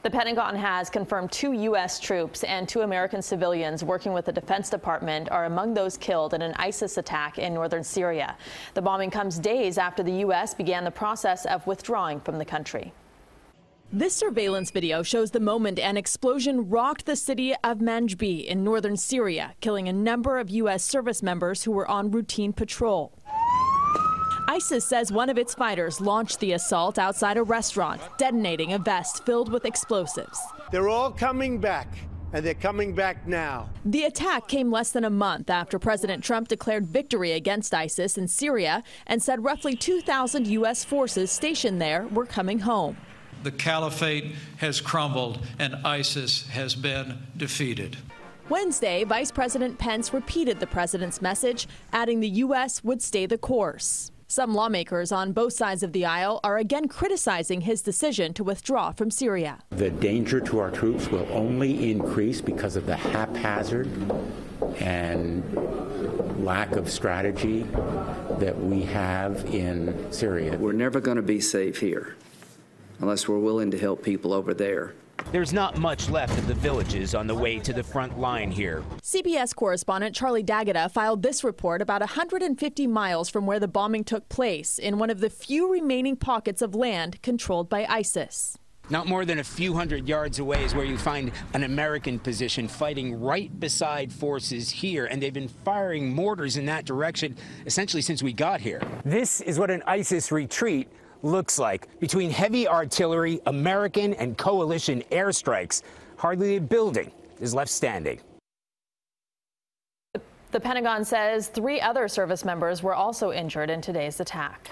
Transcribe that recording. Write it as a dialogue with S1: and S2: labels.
S1: The Pentagon has confirmed 2 U.S. troops and 2 American civilians working with the Defense Department are among those killed in an ISIS attack in northern Syria. The bombing comes days after the U.S. began the process of withdrawing from the country.
S2: This surveillance video shows the moment an explosion rocked the city of Manbij in northern Syria, killing a number of U.S. service members who were on routine patrol. ISIS says one of its fighters launched the assault outside a restaurant, detonating a vest filled with explosives.
S3: They're all coming back, and they're coming back now.
S2: The attack came less than a month after President Trump declared victory against ISIS in Syria and said roughly 2,000 U.S. forces stationed there were coming home.
S4: The caliphate has crumbled and ISIS has been defeated.
S2: Wednesday, Vice President Pence repeated the president's message, adding the U.S. would stay the course. Some lawmakers on both sides of the aisle are again criticizing his decision to withdraw from Syria.
S5: The danger to our troops will only increase because of the haphazard and lack of strategy that we have in Syria.
S6: We're never going to be safe here unless we're willing to help people over there.
S7: There's not much left of the villages on the way to the front line here.
S2: CBS correspondent Charlie D'Agata filed this report about 150 miles from where the bombing took place in one of the few remaining pockets of land controlled by ISIS.
S7: Not more than a few hundred yards away is where you find an American position fighting right beside forces here, and they've been firing mortars in that direction essentially since we got here. This is what an ISIS retreat looks like. Between heavy artillery, American and coalition airstrikes, hardly a building is left standing.
S1: The Pentagon says 3 other service members were also injured in today's attack.